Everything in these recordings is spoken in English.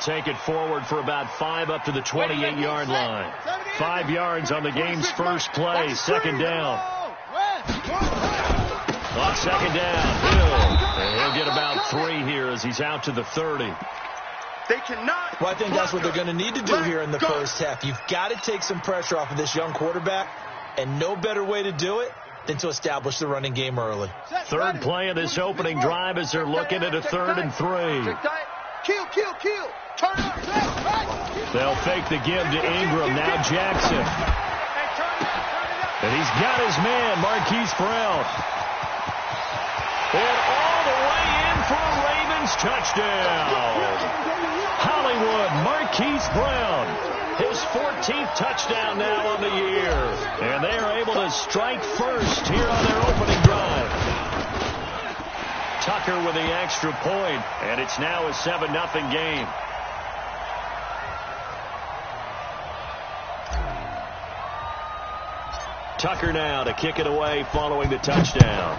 take it forward for about 5 up to the 28-yard line. 5 yards on the game's first play. Second down. On second down, he'll get about 3 here as he's out to the 30. They cannot. Well, I think that's what they're going to need to do here in the first half. You've got to take some pressure off of this young quarterback, and no better way to do it than to establish the running game early. Third play of this opening drive as they're looking at a 3rd and 3. Kill. Turn up. They'll fake the give to Ingram. Now Jackson. And he's got his man, Marquise Brown. And all the way in for a Ravens touchdown. Hollywood, Marquise Brown. His 14th touchdown now on the year. And they are able to strike first here on their opening drive. Tucker with the extra point, and it's now a 7-0 game. Tucker now to kick it away following the touchdown.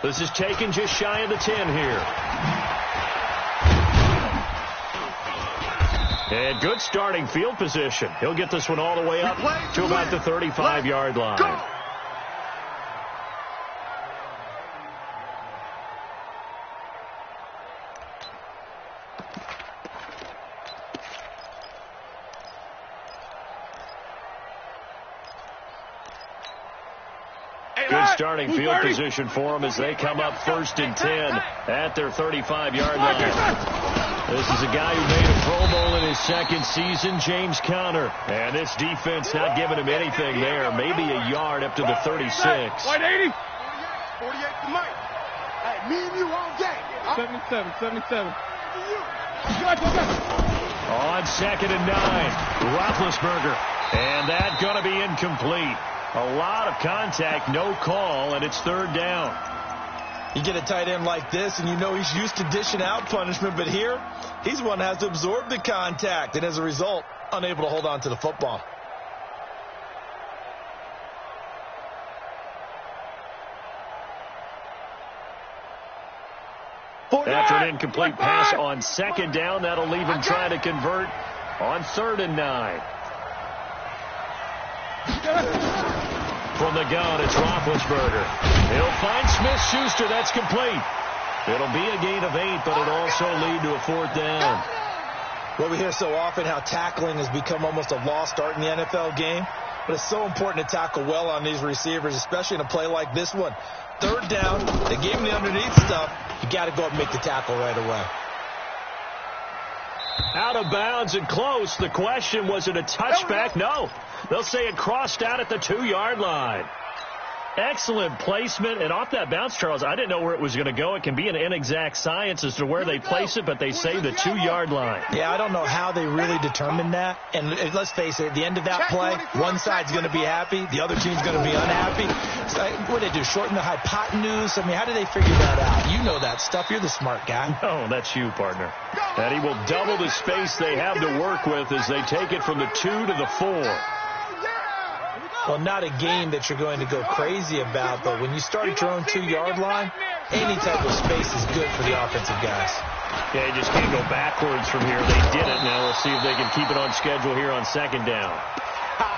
This is taken just shy of the 10 here. And good starting field position. He'll get this one all the way up to about the 35-yard line. Go. Good starting field position for them as they come up 1st and 10 at their 35-yard line. This is a guy who made a Pro Bowl in his 2nd season, James Conner. And this defense not giving him anything there. Maybe a yard up to the 36. White 80. 48 to Mike. Hey, me and you all game. 77. On 2nd and 9, Roethlisberger. And that's going to be incomplete. A lot of contact, no call, and it's 3rd down. You get a tight end like this, and you know he's used to dishing out punishment, but here, he's one that has to absorb the contact, and as a result, unable to hold on to the football. After an incomplete pass on 2nd down, that'll leave him trying to convert on 3rd and 9. From the gun, it's Roethlisberger. He'll find Smith-Schuster. That's complete. It'll be a gain of 8, but it'll also lead to a 4th down. Well, we hear so often how tackling has become almost a lost art in the NFL game, but it's so important to tackle well on these receivers, especially in a play like this one. 3rd down, they gave him the underneath stuff. You got to go up and make the tackle right away. Out of bounds and close. The question, was it a touchback? No. They'll say it crossed out at the 2-yard line. Excellent placement. And off that bounce, Charles, I didn't know where it was going to go. It can be an inexact science as to where they place it, but they say the 2-yard line. Yeah, I don't know how they really determined that. And let's face it, at the end of that play, one side's going to be happy, the other team's going to be unhappy. It's like, what do they do, shorten the hypotenuse? I mean, how do they figure that out? You know that stuff. You're the smart guy. No, that's you, partner. And he will double the space they have to work with as they take it from the 2 to the 4. Well, not a game that you're going to go crazy about, but when you start at your own 2-yard line, any type of space is good for the offensive guys. Yeah, you just can't go backwards from here. They did it. Now we'll see if they can keep it on schedule here on 2nd down.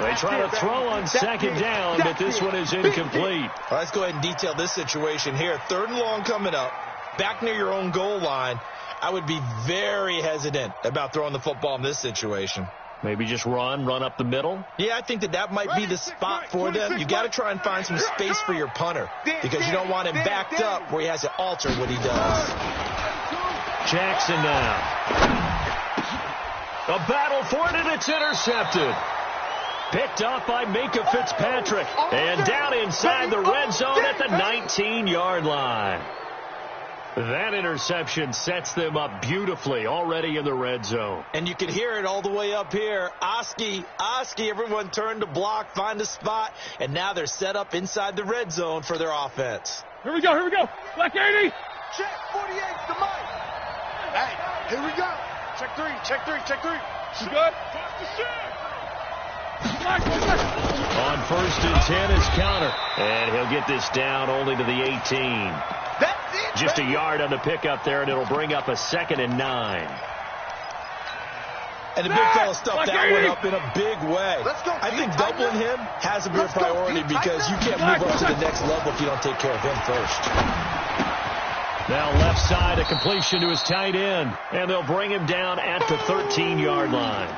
They try to throw on 2nd down, but this one is incomplete. Well, let's go ahead and detail this situation here. 3rd and long coming up, back near your own goal line. I would be very hesitant about throwing the football in this situation. Maybe just run up the middle? Yeah, I think that might be the spot for them. You got to try and find some space for your punter because you don't want him backed up where he has to alter what he does. Jackson now. A battle for it, and it's intercepted. Picked off by Minka Fitzpatrick. And down inside the red zone at the 19-yard line. That interception sets them up beautifully already in the red zone. And you can hear it all the way up here. Oski, everyone turned to block, find a spot, and now they're set up inside the red zone for their offense. Here we go. Black 80. Check 48 to Mike. Hey, here we go. Check 3. You good? On 1st and 10 is Conner. And he'll get this down only to the 18. That's it. Just a yard on the pickup there, and it'll bring up a 2nd and 9. And the big fella stuffed that one up in a big way. I think doubling him has to be a priority because you can't move up to the next level if you don't take care of him first. Now left side, a completion to his tight end, and they'll bring him down at the 13-yard line.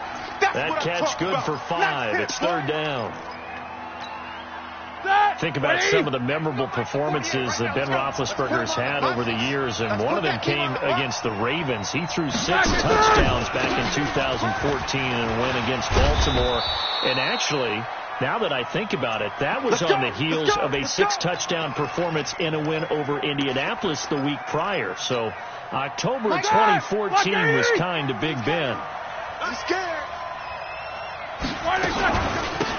That catch good for 5. It's 3rd down. Think about some of the memorable performances that Ben Roethlisberger's had over the years, and one of them came against the Ravens. He threw 6 touchdowns back in 2014 in a win against Baltimore. And actually, now that I think about it, that was on the heels of a 6-touchdown performance in a win over Indianapolis the week prior. So October 2014 was kind of Big Ben. I'm scared.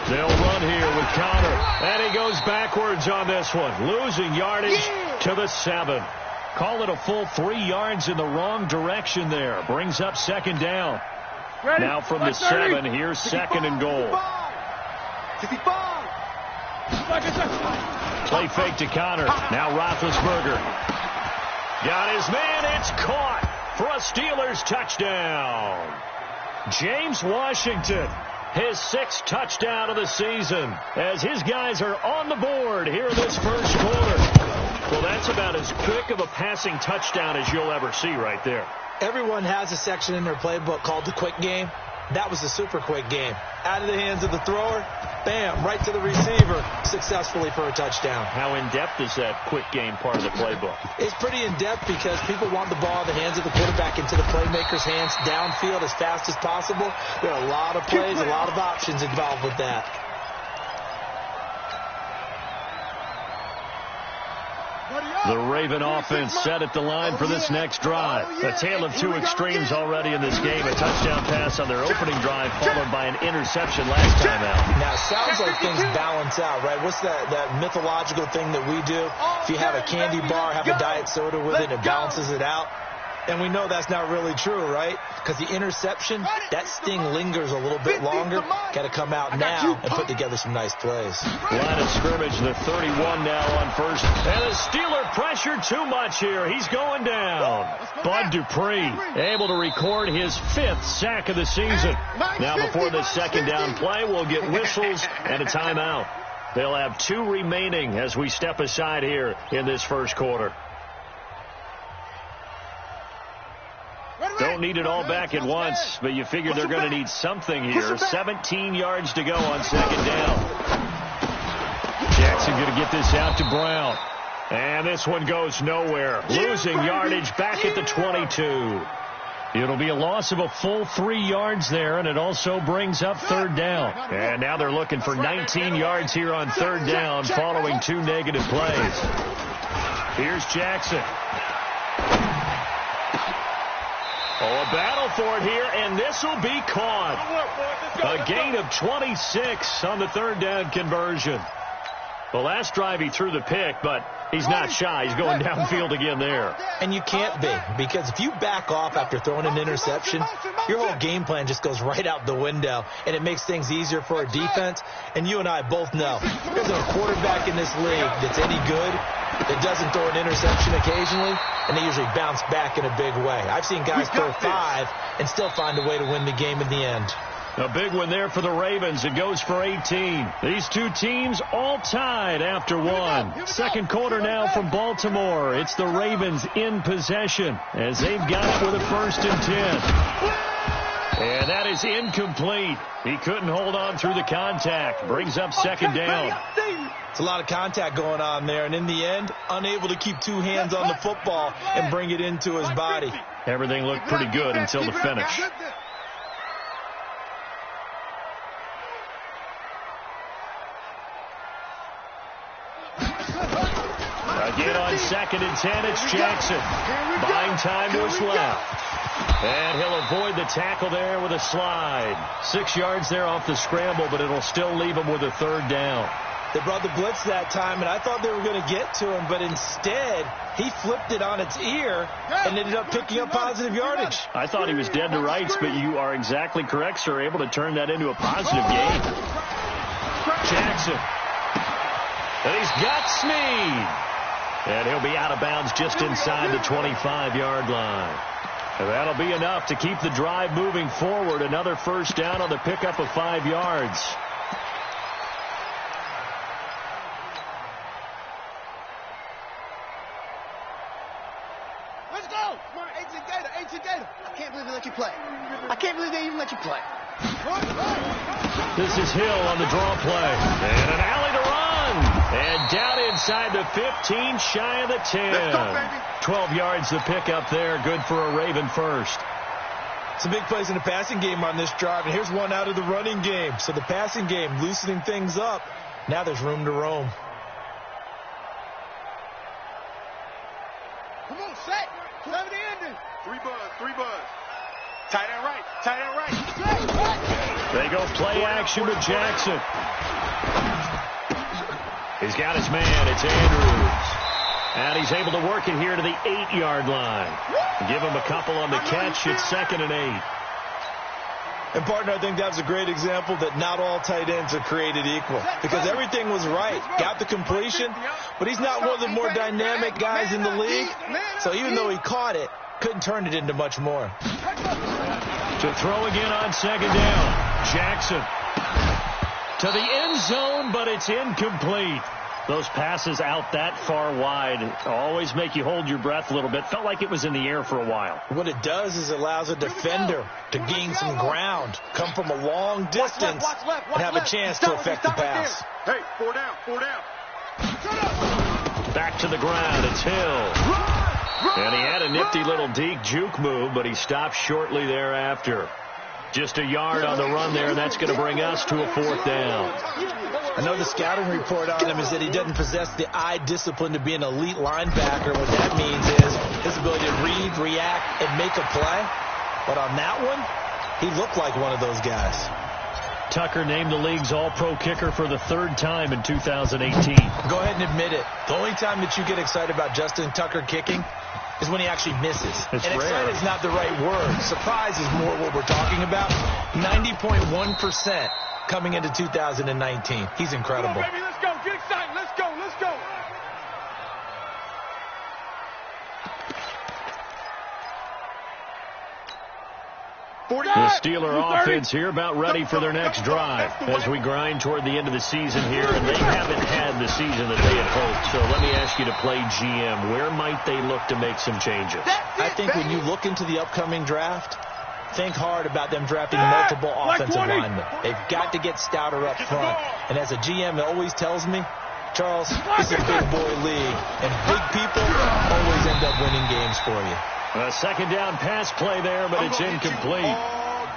They'll run here with Connor, and he goes backwards on this one, losing yardage to the 7. Call it a full 3 yards in the wrong direction there. Brings up 2nd down. Now from the 7, here's 2nd and goal. Play fake to Connor. Now Roethlisberger. Got his man. It's caught for a Steelers touchdown. James Washington, his 6th touchdown of the season, as his guys are on the board here in this first quarter. Well, that's about as quick of a passing touchdown as you'll ever see right there. Everyone has a section in their playbook called the quick game. That was the super quick game. Out of the hands of the thrower, bam, right to the receiver, successfully for a touchdown. How in-depth is that quick game part of the playbook? It's pretty in-depth because people want the ball in the hands of the quarterback into the playmaker's hands downfield as fast as possible. There are a lot of plays, a lot of options involved with that. The Raven offense set at the line for this next drive. A tale of 2 extremes already in this game. A touchdown pass on their opening drive, followed by an interception last time out. Now, it sounds like things balance out, right? What's that mythological thing that we do? If you have a candy bar, have a diet soda with it, it balances it out. And we know that's not really true, right? Because the interception, that sting lingers a little bit longer. Got to come out now and put together some nice plays. Line of scrimmage, the 31 now on first. And the Steeler pressure too much here. He's going down. Bud Dupree able to record his 5th sack of the season. Now before the 2nd down play, we'll get whistles and a timeout. They'll have 2 remaining as we step aside here in this first quarter. Don't need it all back at once, but you figure they're going to need something here. 17 yards to go on 2nd down. Jackson going to get this out to Brown. And this one goes nowhere. Losing yardage back at the 22. It'll be a loss of a full 3 yards there, and it also brings up 3rd down. And now they're looking for 19 yards here on 3rd down following 2 negative plays. Here's Jackson. Oh, a battle for it here, and this will be caught. A gain of 26 on the 3rd down conversion. The last drive he threw the pick, but he's not shy. He's going downfield again there. And you can't be, because if you back off after throwing an interception, your whole game plan just goes right out the window, and it makes things easier for a defense. And you and I both know there's a quarterback in this league that's any good that doesn't throw an interception occasionally, and they usually bounce back in a big way. I've seen guys throw 5 and still find a way to win the game in the end. A big one there for the Ravens. It goes for 18. These 2 teams all tied after 1. Second quarter now from Baltimore. It's the Ravens in possession as they've got it with a 1st and 10. And that is incomplete. He couldn't hold on through the contact. Brings up 2nd down. It's a lot of contact going on there, and in the end, unable to keep 2 hands on the football and bring it into his body. Everything looked pretty good until the finish. Again on 2nd and 10, it's Jackson. Buying time to his left. And he'll avoid the tackle there with a slide. 6 yards there off the scramble, but it'll still leave him with a 3rd down. They brought the blitz that time, and I thought they were going to get to him, but instead, he flipped it on its ear and ended up picking up positive yardage. I thought he was dead to rights, but you are exactly correct, sir. Able to turn that into a positive gain. Jackson. And he's got Snead. And he'll be out of bounds just inside the 25-yard line. And that'll be enough to keep the drive moving forward. Another first down on the pickup of 5 yards. Let's go! Come on, 18 Gator. I can't believe they let you play. I can't believe they even let you play. This is Hill on the draw play. And an alley to run. And down inside the 15, shy of the 10. Let's go, baby. 12 yards to pick up there. Good for a Raven first. Some big plays in the passing game on this drive, and here's one out of the running game. So the passing game loosening things up. Now there's room to roam. Come on, set. 7 ending. 3 buzz. Tight end right. They go play action with Jackson. He's got his man. It's Andrews. And he's able to work it here to the 8-yard line. Give him a couple on the catch. It's 2nd and 8. And, partner, I think that was a great example that not all tight ends are created equal. Because everything was right. Got the completion, but he's not one of the more dynamic guys in the league. So even though he caught it, couldn't turn it into much more. To throw again on 2nd down. Jackson to the end zone, but it's incomplete. Those passes out that far wide always make you hold your breath a little bit. Felt like it was in the air for a while. What it does is it allows a defender to gain some ground, come from a long distance, and have a chance to affect the pass. Hey, 4 down. Back to the ground. It's Hill. And he had a nifty little deke juke move, but he stopped shortly thereafter. Just a yard on the run there. That's going to bring us to a 4th down. I know the scouting report on him is that he doesn't possess the eye discipline to be an elite linebacker. What that means is his ability to read, react, and make a play. But on that one, he looked like one of those guys. Tucker named the league's all-pro kicker for the 3rd time in 2018. Go ahead and admit it. The only time that you get excited about Justin Tucker kicking is when he actually misses. It's and rare. excited is not the right word. Surprise is more what we're talking about. 90.1% coming into 2019. He's incredible. Come on, baby, let's go. Get excited. Let's go. The Steeler offense here about ready for their next drive as we grind toward the end of the season here, and they haven't had the season that they had hoped. So let me ask you to play GM. Where might they look to make some changes? I think when you look into the upcoming draft, think hard about them drafting multiple offensive linemen. They've got to get stouter up front. And as a GM, it always tells me, Charles, this is a big boy league, and big people always end up winning games for you. A 2nd down pass play there, but it's incomplete.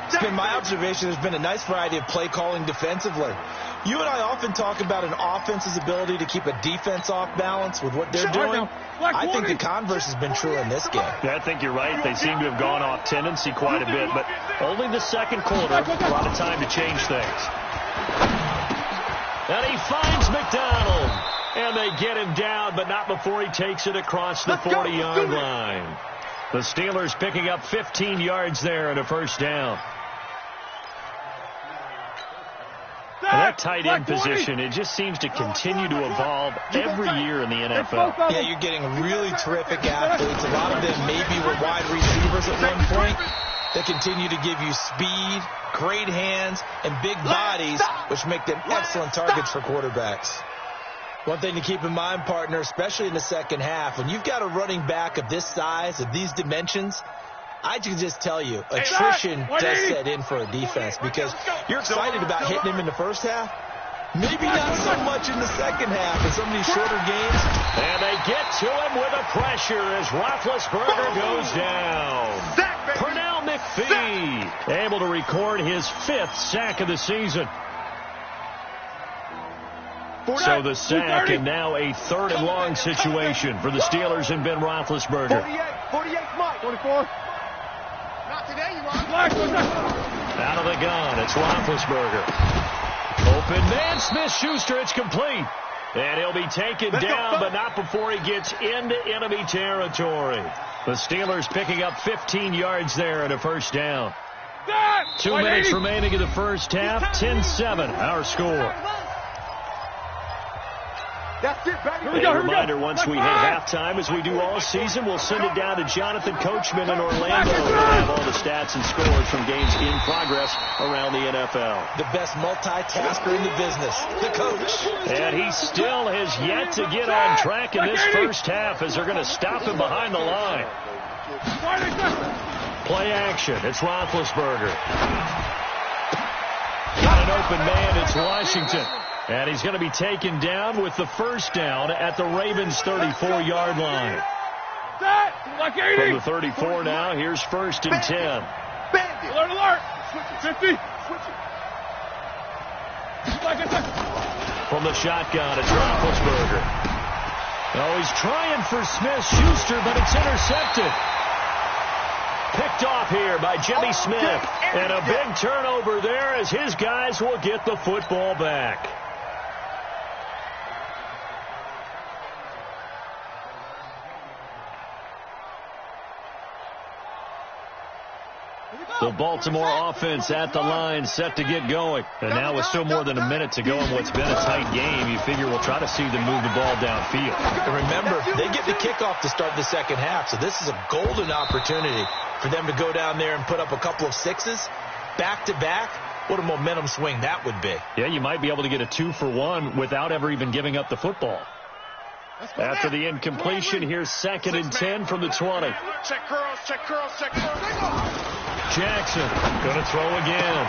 It's been my observation there's been a nice variety of play calling defensively. You and I often talk about an offense's ability to keep a defense off balance with what they're doing. I think the converse has been true in this game. Yeah, I think you're right. They seem to have gone off tendency quite a bit, but only the 2nd quarter, a lot of time to change things. And he finds McDonald. And they get him down, but not before he takes it across the 40-yard line. The Steelers picking up 15 yards there and a first down. Well, that tight end position, it just seems to continue to evolve every year in the NFL. Yeah, you're getting really terrific athletes. A lot of them maybe were wide receivers at one point. They continue to give you speed, great hands, and big bodies, which make them excellent targets for quarterbacks. One thing to keep in mind, partner, especially in the second half, when you've got a running back of this size, of these dimensions, I can just tell you, attrition does set in for a defense because you're excited about hitting him in the first half. Maybe not so much in the second half in some of these shorter games. And they get to him with a pressure as Roethlisberger goes down. Pernell McPhee able to record his 5th sack of the season. So the sack and now a 3rd and long situation for the Steelers and Ben Roethlisberger. 48, Mike. 24. Not today, you are. Out of the gun, it's Roethlisberger. Open man, Smith-Schuster, it's complete. And he'll be taken down, but not before he gets into enemy territory. The Steelers picking up 15 yards there and a first down. 2 minutes remaining in the first half, 10-7, our score. That's it, baby. Here we go, A reminder, once we hit halftime, as we do all season, we'll send it down to Jonathan Coachman in Orlando to have all the stats and scores from games in progress around the NFL. The best multitasker in the business, the coach. And he still has yet to get on track in this first half as they're going to stop him behind the line. Play action. It's Roethlisberger. Got an open man. It's Washington. And he's going to be taken down with the first down at the Ravens' 34-yard line. From the 34 now, here's 1st and 10. Alert, alert. 50. From the shotgun, it's Roethlisberger. Oh, he's trying for Smith-Schuster, but it's intercepted. Picked off here by Jimmy Smith. And a big turnover there as his guys will get the football back. The Baltimore offense at the line, set to get going. And now with still more than a minute to go in what's been a tight game, you figure we'll try to see them move the ball downfield. And remember, they get the kickoff to start the second half, so this is a golden opportunity for them to go down there and put up a couple of sixes back-to-back. What a momentum swing that would be. Yeah, you might be able to get a 2-for-1 without ever even giving up the football. After the incompletion, here's 2nd and 10 from the 20. Check curls, check curls, check curls. Jackson going to throw again.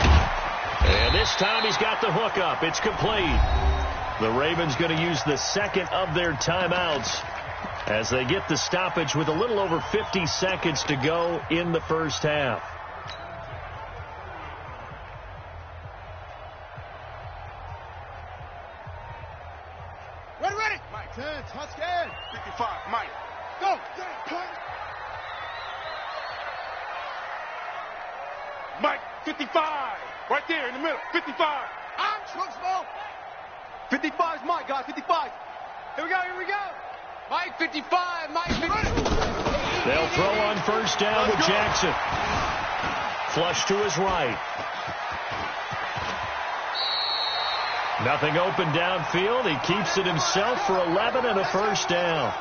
And this time he's got the hook up. It's complete. The Ravens going to use the second of their timeouts as they get the stoppage with a little over 50 seconds to go in the first half. Ready. Mike, 10, touchdown. 55, Mike. Go. Mike, 55. Right there in the middle. 55. I'm Truxville. 55 is Mike, guys. 55. Here we go. Mike, 55. Mike, 55. They'll throw on first down with Jackson. Flush to his right. Nothing open downfield. He keeps it himself for 11 and a first down.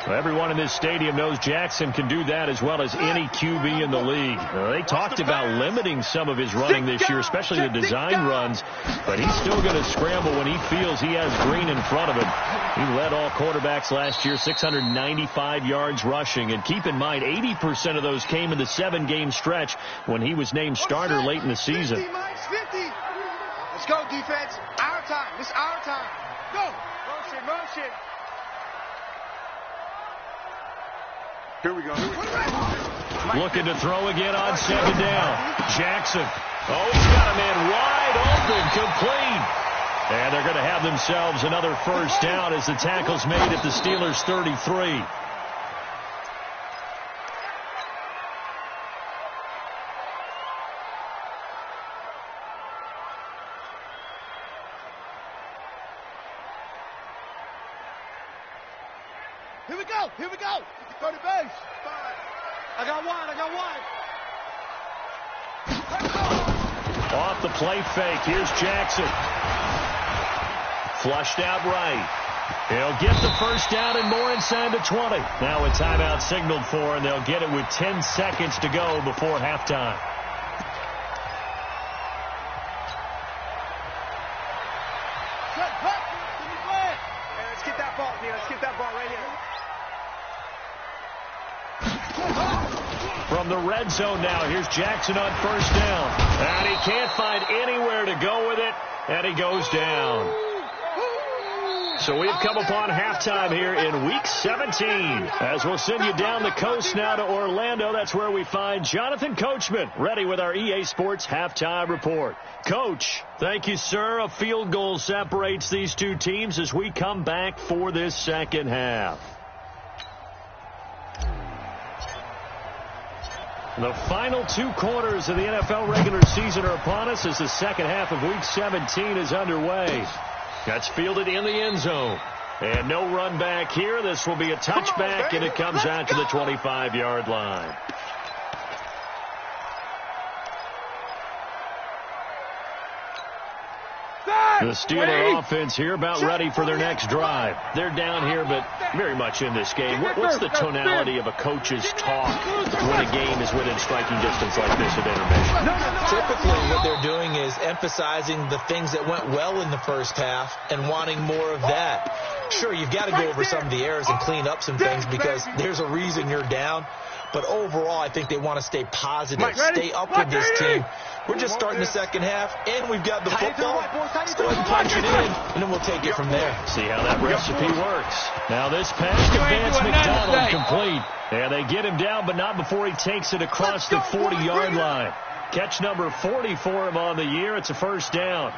Well, everyone in this stadium knows Jackson can do that as well as any QB in the league. They talked about limiting some of his running this year, especially the design runs, but he's still going to scramble when he feels he has green in front of him. He led all quarterbacks last year, 695 yards rushing. And keep in mind, 80% of those came in the 7-game stretch when he was named starter late in the season. 50, Mike, 50. Let's go, defense. Our time. It's our time. Go. Motion. Here we go. Looking to throw again on 2nd down. Jackson. Oh, he's got a man wide open, complete. And they're going to have themselves another first down as the tackle's made at the Steelers' 33. Here we go. Go to base. I got one. Off the play fake. Here's Jackson. Flushed out right. He'll get the first down and more inside the 20. Now a timeout signaled for, and they'll get it with 10 seconds to go before halftime. Let's get that ball here. Let's get that ball right here. From the red zone now, here's Jackson on first down. And he can't find anywhere to go with it, and he goes down. So we've come upon halftime here in Week 17. As we'll send you down the coast now to Orlando. That's where we find Jonathan Coachman, ready with our EA Sports Halftime Report. Coach, thank you, sir. A field goal separates these two teams as we come back for this second half. The final 2 quarters of the NFL regular season are upon us as the second half of Week 17 is underway. That's fielded in the end zone. And no run back here. This will be a touchback, and it comes out to the 25-yard line. Set! The Steeler offense here about ready for their next drive. They're down here, but very much in this game. What's the tonality of a coach's talk when a game is within striking distance like this at intermission? Typically, what they're doing is emphasizing the things that went well in the first half and wanting more of that. Sure, you've got to go over some of the errors and clean up some things because there's a reason you're down. But overall, I think they want to stay positive, stay up with this team. We're just starting the second half, and we've got the football. Let's go ahead and punch it in, and then we'll take it from there. See how that recipe works. Now this pass to Vance McDonald complete. And they get him down, but not before he takes it across the 40-yard line. Catch number 40 for him on the year. It's a first down.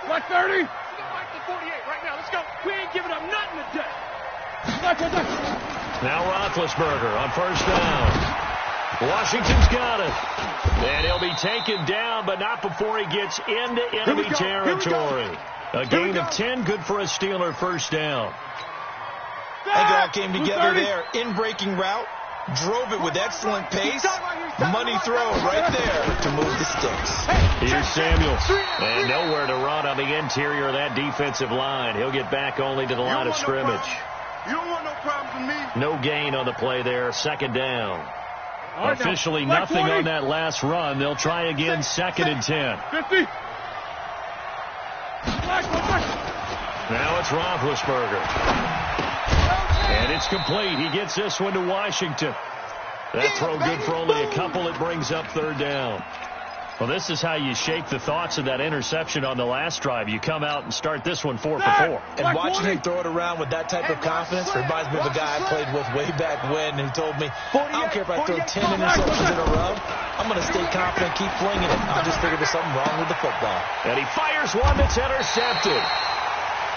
Like 30. Right now, let's go. We ain't giving up nothing today. Now Roethlisberger on first down. Washington's got it. And he'll be taken down, but not before he gets into enemy territory. A gain of 10, good for a Steeler first down. I think it all came together there. In-breaking route, drove it with excellent pace. Money throw right there to move the sticks. Here's Samuels. And nowhere to run on the interior of that defensive line. He'll get back only to the line of scrimmage. You don't want no problems with me. No gain on the play there. Second down. Right, Officially now, nothing 20. on that last run. They'll try again second and 10. 50. Now it's Roethlisberger. And it's complete. He gets this one to Washington. That throw good for only a couple. It brings up third down. Well, this is how you shake the thoughts of that interception on the last drive. You come out and start this one 4 for 4. And watching him throw it around with that type of confidence reminds me of a guy I played with way back when, and he told me, I don't care if I throw 10 interceptions in a row. I'm going to stay confident, keep flinging it. I just figured there's something wrong with the football. And he fires one that's intercepted.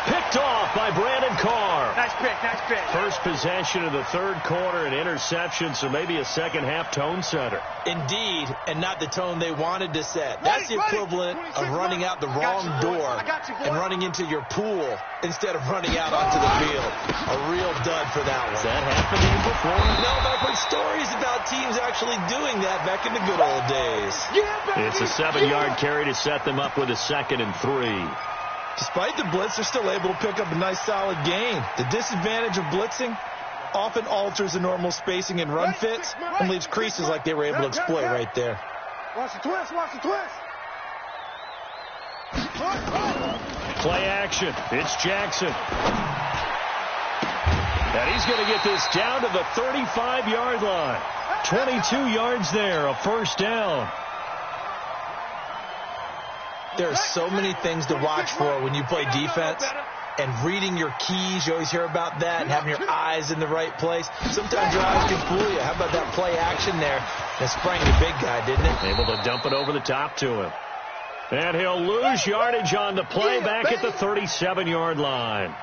Picked off by Brandon Carr. Nice pick, nice pick. First possession of the third quarter, an interception, so maybe a second-half tone setter. Indeed, and not the tone they wanted to set. That's the equivalent of running out the wrong door and running into your pool instead of running out onto the field. A real dud for that one. Has that happened to you before? No, but I've heard stories about teams actually doing that back in the good old days. It's a 7-yard carry to set them up with a 2nd and 3. Despite the blitz, they're still able to pick up a nice solid gain. The disadvantage of blitzing often alters the normal spacing and run fits and leaves creases like they were able to exploit right there. Watch the twist, watch the twist. Play action. It's Jackson. And he's going to get this down to the 35-yard line. 22 yards there, a first down. There are so many things to watch for when you play defense, and reading your keys, you always hear about that, and having your eyes in the right place. Sometimes your eyes can fool you. How about that play action there? That sprang the big guy, didn't it? Able to dump it over the top to him. And he'll lose yardage on the play back at the 37-yard line.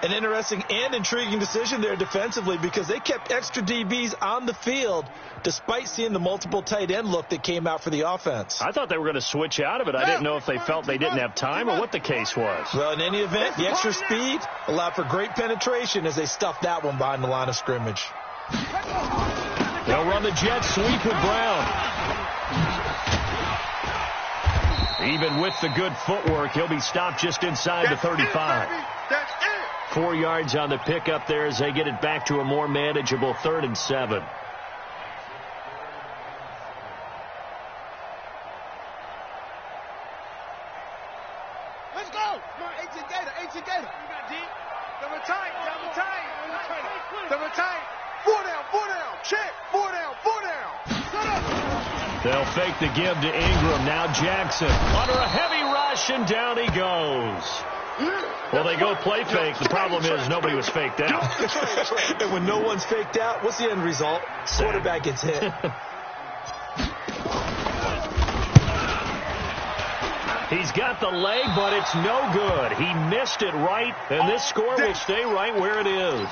An interesting and intriguing decision there defensively because they kept extra DBs on the field despite seeing the multiple tight end look that came out for the offense. I thought they were going to switch out of it. I didn't know if they felt they didn't have time or what the case was. Well, in any event, the extra speed allowed for great penetration as they stuffed that one behind the line of scrimmage. They'll run the jet sweep with Brown. Even with the good footwork, he'll be stopped just inside the 35. 4 yards on the pickup there as they get it back to a more manageable 3rd and 7. Let's go. Come on, 18 Gator, 18 Gator. You got deep. Double tight, double tight. Double tight. 4 down, 4 down. Check. 4 down, 4 down. Shut up. They'll fake the give to Ingram. Now Jackson under a heavy rush, and down he goes. Well, they go play fake. The problem is nobody was faked out. And when no one's faked out, what's the end result? Quarterback gets hit. He's got the leg, but it's no good. He missed it right, and this score will stay right where it is.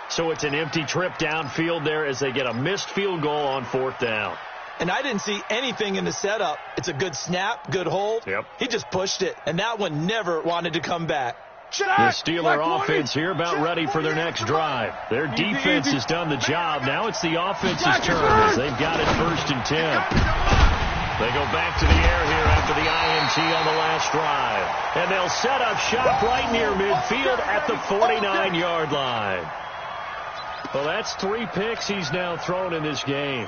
So it's an empty trip downfield there as they get a missed field goal on 4th down. And I didn't see anything in the setup. It's a good snap, good hold. Yep. He just pushed it, and that one never wanted to come back. The Steeler offense here about ready for their next drive. Their defense has done the job. Now it's the offense's turn as they've got it 1st and 10. They go back to the air here after the INT on the last drive. And they'll set up shop right near midfield at the 49-yard line. Well, that's 3 picks he's now thrown in this game.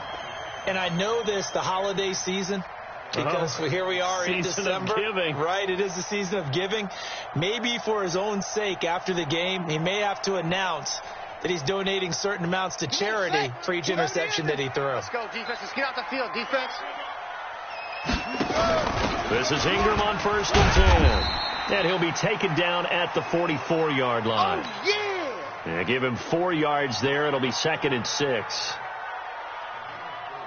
And I know this, the holiday season, because here we are in December. Right, it is the season of giving. Maybe for his own sake, after the game, he may have to announce that he's donating certain amounts to charity for each interception that he threw. Let's go, defense. Let's get out the field, defense. This is Ingram on 1st and 10. And he'll be taken down at the 44-yard line. Oh, yeah! Give him 4 yards there. It'll be 2nd and 6.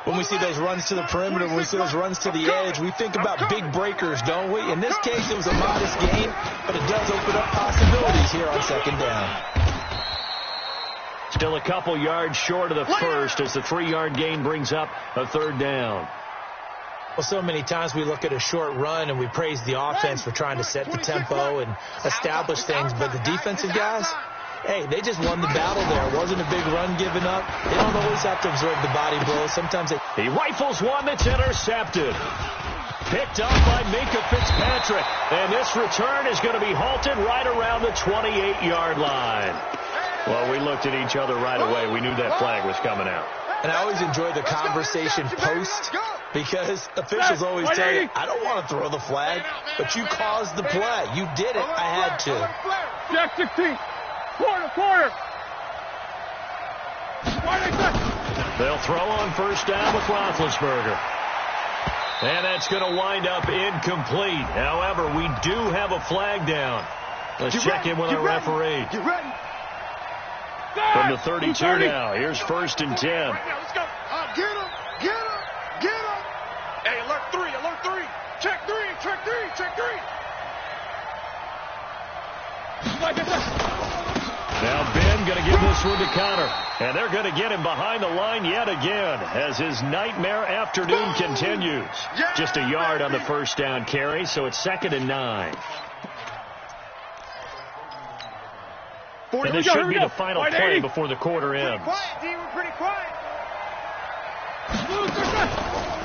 When we see those runs to the perimeter, when we see those runs to the edge, we think about big breakers, don't we? In this case, it was a modest gain, but it does open up possibilities here on 2nd down. Still a couple yards short of the first as the 3-yard gain brings up a 3rd down. Well, so many times we look at a short run and we praise the offense for trying to set the tempo and establish things, but the defensive guys, hey, they just won the battle there. It wasn't a big run given up. They don't always have to absorb the body blows. Sometimes they... He rifles one that's intercepted. Picked up by Minkah Fitzpatrick. And this return is going to be halted right around the 28-yard line. Well, we looked at each other right away. We knew that flag was coming out. And I always enjoy the conversation post because officials always tell you, I don't want to throw the flag, but you caused the play. You did it. I had to. Jack 16. Quarter. They'll throw on 1st down with Roethlisberger. And that's going to wind up incomplete. However, we do have a flag down. Let's check in with our referee. Get ready. From the 32 now, here's 1st and 10. Right now, let's go. Get him. Hey, alert 3. Check 3. Now Ben going to give this one to Connor. And they're going to get him behind the line yet again as his nightmare afternoon continues. Just a yard on the 1st down carry, so it's 2nd and 9. And this should be the final play before the quarter ends. We're pretty quiet.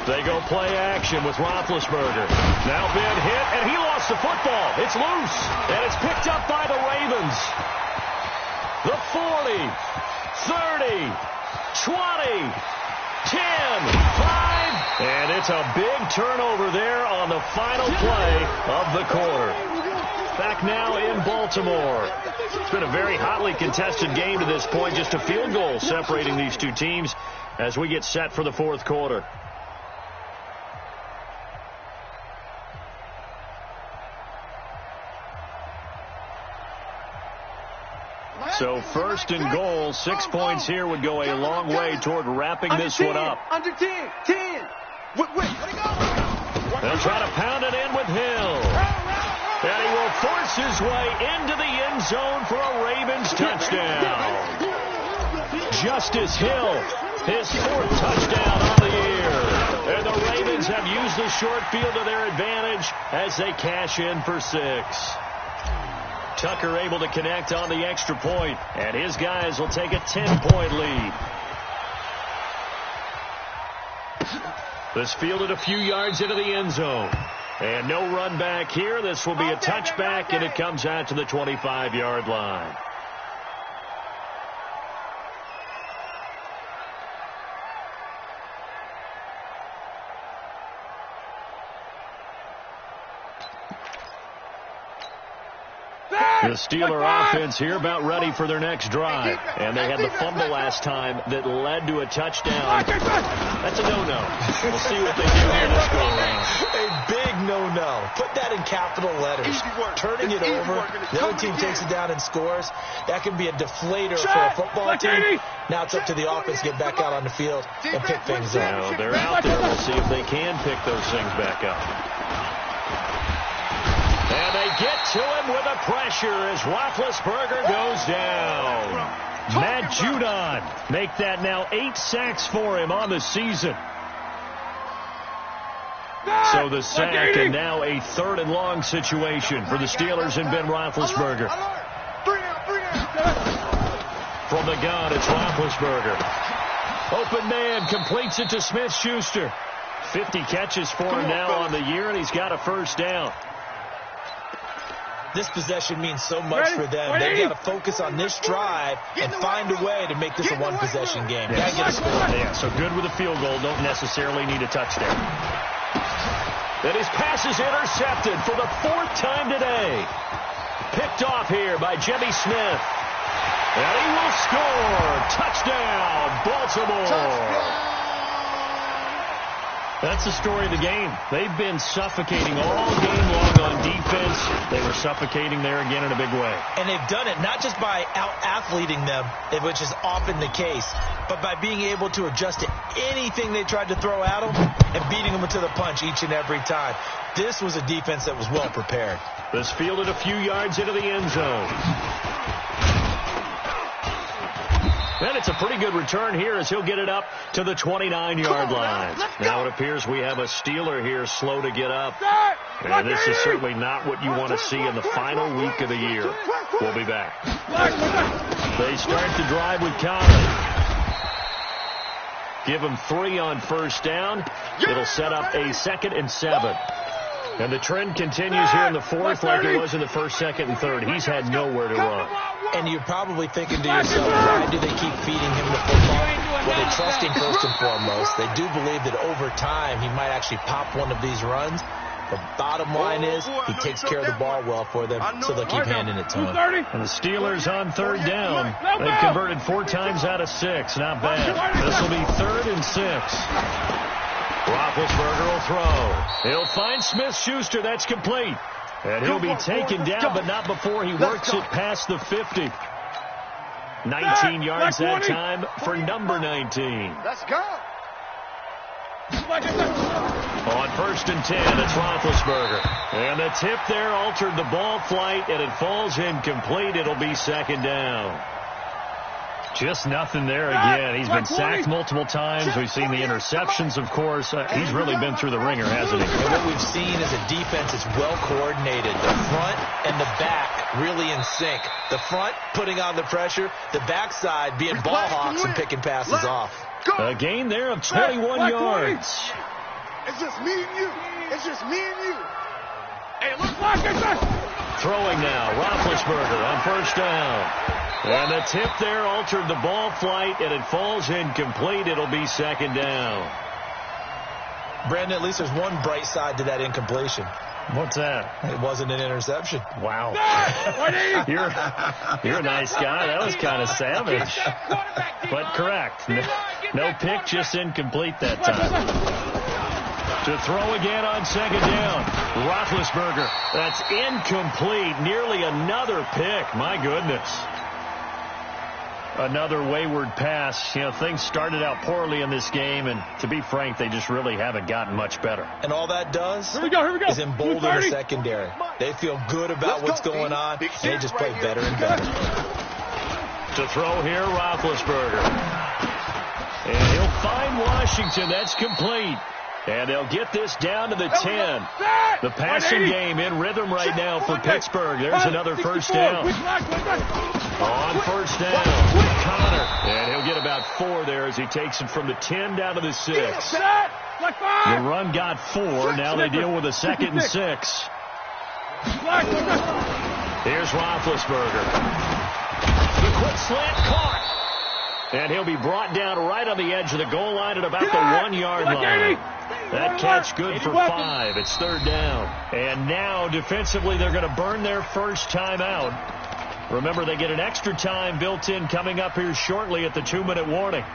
They go play action with Roethlisberger. Now Ben hit, and he lost the football. It's loose, and it's picked up by the Ravens. The 40, 30, 20, 10, 5, and it's a big turnover there on the final play of the quarter. Back now in Baltimore. It's been a very hotly contested game to this point. Just a field goal separating these two teams as we get set for the 4th quarter. So 1st and goal, 6 points here would go a long way toward wrapping this one up. Under 10. Wait, let it go. They'll try to pound it in with Hill. And he will force his way into the end zone for a Ravens touchdown. Justice Hill, his 4th touchdown on the year. And the Ravens have used the short field to their advantage as they cash in for 6. Tucker able to connect on the extra point, and his guys will take a 10-point lead. This fielded a few yards into the end zone. And no run back here. This will be a touchback, and it comes out to the 25-yard line. The Steeler offense here about ready for their next drive. And they had the fumble last time that led to a touchdown. That's a no-no. We'll see what they do here this go around. A big no-no. Put that in capital letters. Turning it over. The other team takes it down and scores. That can be a deflator for a football team. Now it's up to the offense to get back out on the field and pick things up. Now they're out there. We'll see if they can pick those things back up. And they get to him with a pressure as Roethlisberger goes down. Matt Judon make that now 8 sacks for him on the season. So the sack and now a 3rd and long situation for the Steelers and Ben Roethlisberger. From the gun, it's Roethlisberger. Open man completes it to Smith-Schuster. 50 catches for him now on the year, and he's got a first down. This possession means so much for them. They've got to focus on this drive and find a way to make this a one-possession game. Got to get a score. Yeah, so good with a field goal. Don't necessarily need a touchdown. And his pass is intercepted for the 4th time today. Picked off here by Jimmy Smith. And he will score. Touchdown, Baltimore. Touchdown. That's the story of the game. They've been suffocating all game long on defense. They were suffocating there again in a big way. And they've done it not just by out-athleting them, which is often the case, but by being able to adjust to anything they tried to throw at them and beating them to the punch each and every time. This was a defense that was well prepared. This fielded a few yards into the end zone. And it's a pretty good return here as he'll get it up to the 29-yard line. Now it appears we have a Steeler here slow to get up. And this is certainly not what you want to see in the final week of the year. We'll be back. They start the drive with Conley. Give him 3 on first down. It'll set up a 2nd and 7. And the trend continues here in the 4th like it was in the 1st, 2nd, and 3rd. He's had nowhere to run. And you're probably thinking to yourself, why do they keep feeding him the football? Well, they trust him first and foremost. They do believe that over time he might actually pop one of these runs. The bottom line is he takes care of the ball well for them, so they'll keep handing it to him. And the Steelers on 3rd down. They've converted 4 times out of 6. Not bad. This will be 3rd and 6. Roethlisberger will throw. He'll find Smith-Schuster. That's complete. And he'll be taken down, but not before he works it past the 50. 19 yards that time for number 19. Let's go. On 1st and 10, it's Roethlisberger. And the tip there altered the ball flight, and it falls incomplete. It'll be 2nd down. Just nothing there again. He's been sacked multiple times. We've seen the interceptions, of course. He's really been through the ringer, hasn't he? And what we've seen is a defense that's well coordinated. The front and the back really in sync. The front putting on the pressure. The backside being ball hawks and picking passes off. A gain there of 21 yards. It's just me and you. It's just me and you. Hey, look like it's Throwing now. Roethlisberger on 1st down. And the tip there altered the ball flight, and it falls incomplete. It'll be 2nd down. Brandon, at least there's one bright side to that incompletion. What's that? It wasn't an interception. Wow. You're a nice guy. That was kind of savage. But correct. No pick, just incomplete that time. To throw again on 2nd down. Roethlisberger. That's incomplete. Nearly another pick. My goodness. Another wayward pass. You know, things started out poorly in this game, and to be frank, they just really haven't gotten much better. And all that does is embolden the secondary. They feel good about what's going on, and they just play better and better. To throw here, Roethlisberger. And he'll find Washington. That's complete. And they'll get this down to the 10. The passing game in rhythm right now for Pittsburgh. There's another first down. On 1st down, Connor. And he'll get about 4 there as he takes it from the 10 down to the 6. The run got 4. Now they deal with a 2nd and 6. Here's Roethlisberger. The quick slant caught. And he'll be brought down right on the edge of the goal line at about the 1-yard line. That catch good for 5. It's 3rd down. And now defensively they're going to burn their first timeout. Remember, they get an extra time built in coming up here shortly at the 2-minute warning.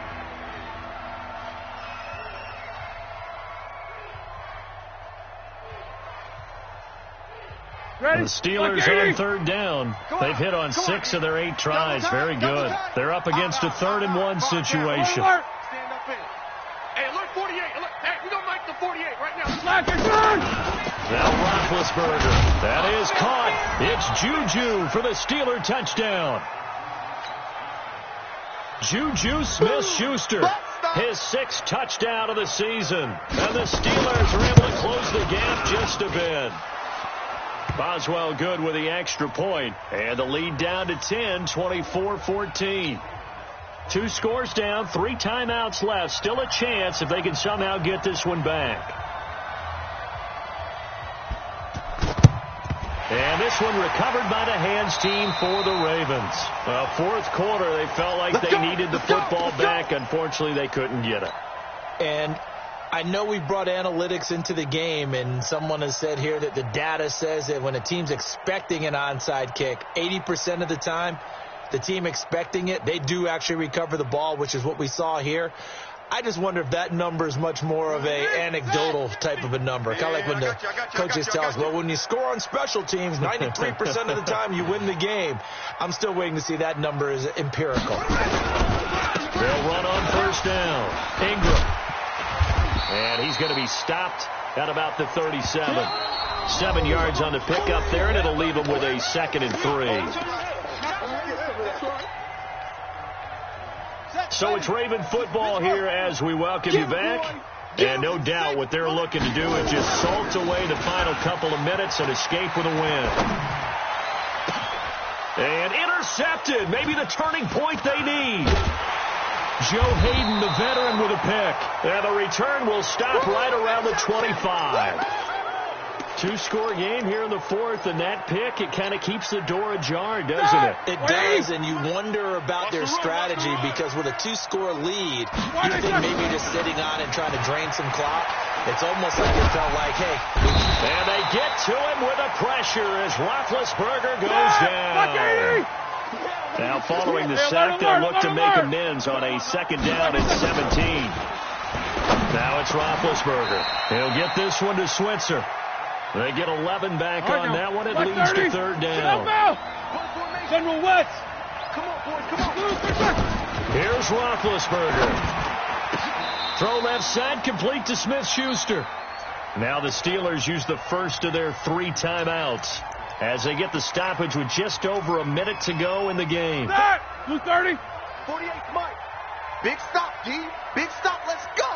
The Steelers on 3rd down. They've hit on 6 of their 8 tries. Very good. They're up against a 3rd and 1 situation. Stand up in it. Hey, look, 48. Look, hey, we're going to make the 48 right now. Now Roethlisberger. That is caught. It's Juju for the Steeler touchdown. Juju Smith-Schuster. His 6th touchdown of the season. And the Steelers are able to close the gap just a bit. Boswell good with the extra point. And the lead down to 10, 24-14. 2 scores down, 3 timeouts left. Still a chance if they can somehow get this one back. And this one recovered by the hands team for the Ravens. Well, 4th quarter, they felt like they needed the football back. Unfortunately, they couldn't get it. And I know we brought analytics into the game, and someone has said here that the data says that when a team's expecting an onside kick, 80% of the time, the team expecting it, they do actually recover the ball, which is what we saw here. I just wonder if that number is much more of a anecdotal type of a number. Kind of like when the coaches tell us, well, when you score on special teams, 93% of the time you win the game. I'm still waiting to see that number is empirical. They'll run on 1st down. Ingram. And he's going to be stopped at about the 37. 7 yards on the pickup there, and it'll leave him with a 2nd and 3. So it's Raven football here as we welcome you back. And no doubt what they're looking to do is just salt away the final couple of minutes and escape with a win. And intercepted. Maybe the turning point they need. Joe Hayden, the veteran, with a pick. And the return will stop right around the 25. 2-score game here in the 4th, and that pick, it kind of keeps the door ajar, doesn't it? It does, and you wonder about their strategy because with a 2-score lead, you think maybe just sitting on and trying to drain some clock. It's almost like it felt like, hey. And they get to him with the pressure as Roethlisberger goes down. Now following the sack, they'll look to make amends on a 2nd down and 17. Now it's Roethlisberger. He'll get this one to Switzer. They get 11 back on that one. It leads to 3rd down. General West. Come on, boys. Come on. Here's Roethlisberger. Throw left side, complete to Smith-Schuster. Now the Steelers use the first of their 3 timeouts as they get the stoppage with just over a minute to go in the game. Blue 30. 48, Mike. Big stop, D. Big stop. Let's go.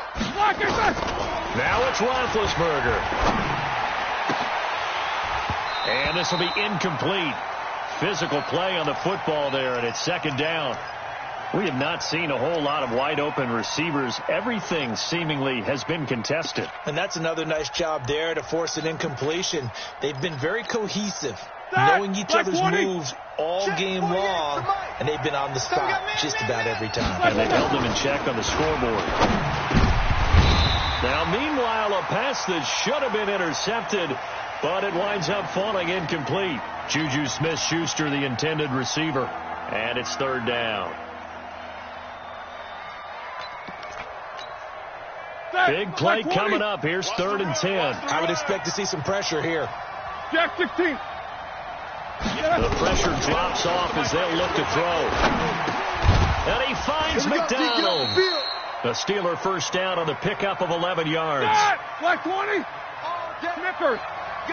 Now it's Roethlisberger. And this will be incomplete. Physical play on the football there, and it's 2nd down. We have not seen a whole lot of wide-open receivers. Everything seemingly has been contested. And that's another nice job there to force an incompletion. They've been very cohesive, knowing each other's moves all game long, and they've been on the spot just about every time. And they've held them in check on the scoreboard. Now, meanwhile, a pass that should have been intercepted, but it winds up falling incomplete. Juju Smith-Schuster, the intended receiver. And it's 3rd down. Big play coming up. Here's 3rd and 10. I would expect to see some pressure here. Jack 16. The pressure drops off as they'll look to throw. And he finds McDonald. The Steeler 1st down on the pickup of 11 yards. Black 20. Snickers.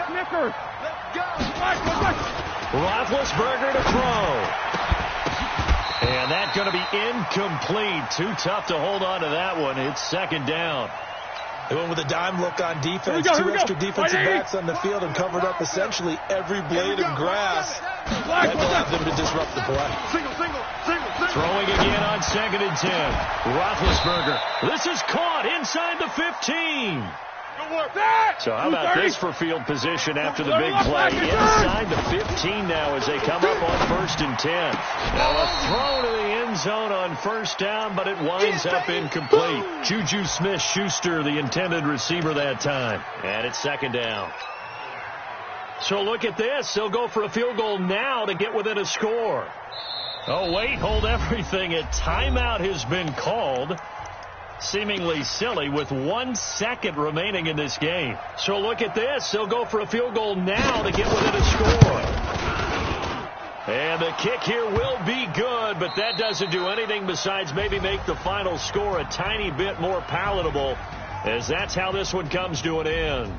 Snickers. Roethlisberger to throw. And that's going to be incomplete. Too tough to hold on to that one. It's 2nd down. They went with a dime look on defense. 2 extra defensive backs on the field and covered up essentially every blade of grass. That allowed them to disrupt the play. Throwing again on 2nd and 10. Roethlisberger. This is caught inside the 15. So how about this for field position after the big play? Inside the 15 now as they come up on 1st and 10. Now a throw to the end zone on 1st down, but it winds up incomplete. Juju Smith-Schuster, the intended receiver that time. And it's 2nd down. So look at this. They'll go for a field goal now to get within a score. Oh, wait, hold everything. A timeout has been called. Seemingly silly with 1 second remaining in this game. So look at this. They'll go for a field goal now to get within a score. And the kick here will be good, but that doesn't do anything besides maybe make the final score a tiny bit more palatable, as that's how this one comes to an end.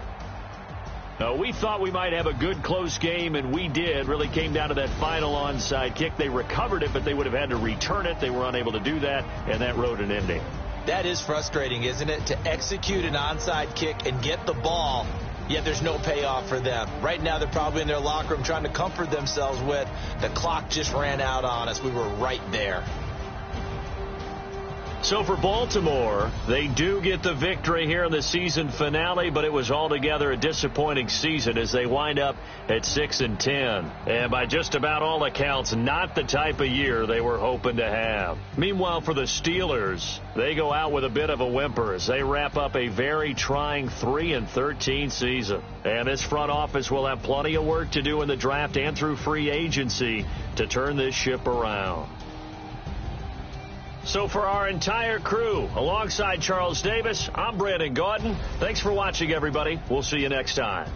Now, we thought we might have a good close game, and we did. Really came down to that final onside kick. They recovered it, but they would have had to return it. They were unable to do that, and that wrote an ending. That is frustrating, isn't it? To execute an onside kick and get the ball, yet there's no payoff for them. Right now, they're probably in their locker room trying to comfort themselves with the clock just ran out on us. We were right there. So for Baltimore, they do get the victory here in the season finale, but it was altogether a disappointing season as they wind up at 6-10. And by just about all accounts, not the type of year they were hoping to have. Meanwhile, for the Steelers, they go out with a bit of a whimper as they wrap up a very trying 3-13 season. And this front office will have plenty of work to do in the draft and through free agency to turn this ship around. So for our entire crew, alongside Charles Davis, I'm Brandon Gaudin. Thanks for watching, everybody. We'll see you next time.